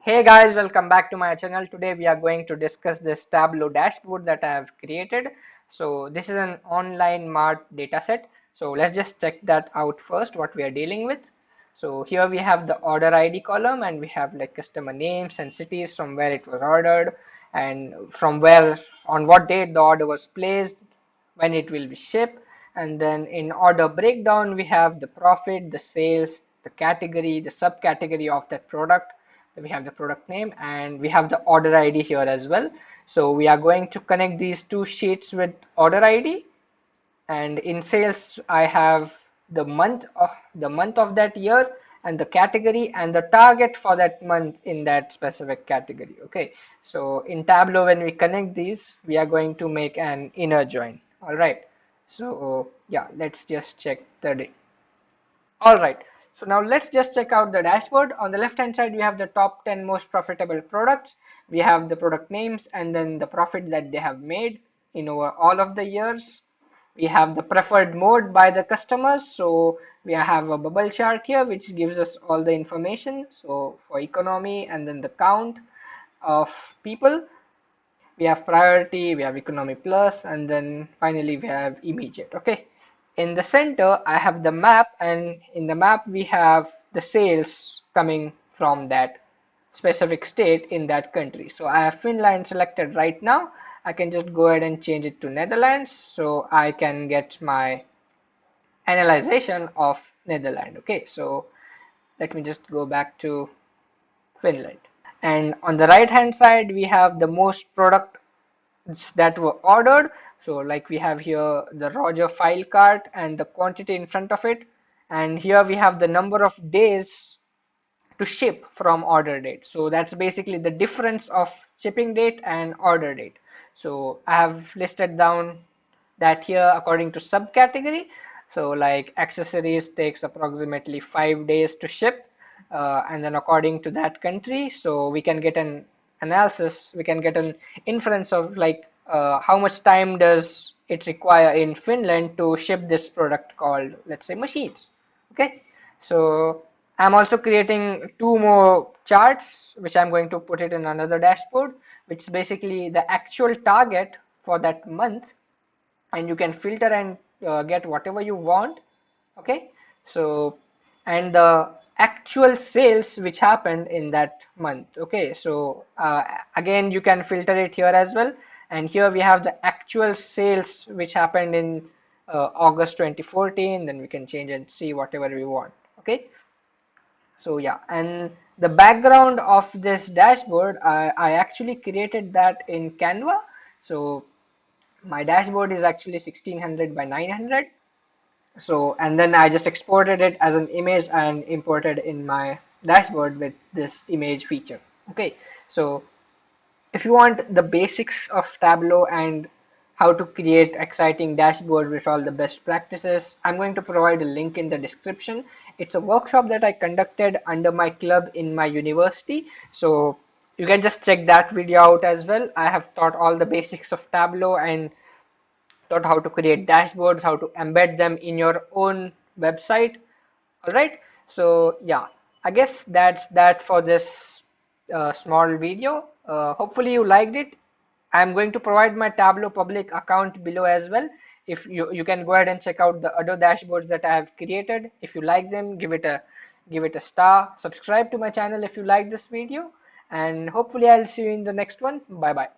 Hey guys, welcome back to my channel. Today we are going to discuss this Tableau dashboard that I have created. So this is an online mart dataset. So let's just check that out first, what we are dealing with. So here we have the order ID column and we have like customer names and cities from where it was ordered and from where on what date the order was placed, when it will be shipped, and then in order breakdown we have the profit, the sales, the category, the subcategory of that product. So we have the product name and we have the order ID here as well. So we are going to connect these two sheets with order ID, and in sales I have the month of that year and the category and the target for that month in that specific category. Okay, so in Tableau when we connect these we are going to make an inner join. All right, so yeah, let's just check the date. All right, so now let's just check out the dashboard. On the left hand side, we have the top 10 most profitable products. We have the product names and then the profit that they have made in over all of the years. We have the preferred mode by the customers. So we have a bubble chart here, which gives us all the information. So for economy and then the count of people, we have priority, we have economy plus, and then finally we have immediate. Okay, in the center I have the map, and in the map we have the sales coming from that specific state in that country. So I have Finland selected right now. I can just go ahead and change it to Netherlands so I can get my analyzation of Netherlands. Okay, so let me just go back to Finland. And on the right hand side we have the most product that were ordered. So like we have here the Roger file cart and the quantity in front of it, and here we have the number of days to ship from order date. So that's basically the difference of shipping date and order date. So I have listed down that here according to subcategory. So like accessories takes approximately 5 days to ship, and then according to that country, so we can get an analysis, we can get an inference of like how much time does it require in Finland to ship this product called, let's say, machines. Okay, so I'm also creating two more charts which I'm going to put it in another dashboard, which is basically the actual target for that month, and you can filter and get whatever you want. Okay, so and the actual sales which happened in that month. Okay, so again you can filter it here as well, and here we have the actual sales which happened in August 2014. Then we can change and see whatever we want. Okay, so yeah, and the background of this dashboard, I actually created that in Canva. So my dashboard is actually 1600 by 900. So and then I just exported it as an image and imported in my dashboard with this image feature. Okay, so if you want the basics of Tableau and how to create exciting dashboard with all the best practices, I'm going to provide a link in the description. It's a workshop that I conducted under my club in my university. So you can just check that video out as well. I have taught all the basics of Tableau and taught how to create dashboards, how to embed them in your own website. All right, so yeah, I guess that's that for this small video. Hopefully you liked it. I'm going to provide my Tableau public account below as well. If you can go ahead and check out the other dashboards that I have created. If you like them, give it a star. Subscribe to my channel if you like this video, and hopefully I'll see you in the next one. Bye bye.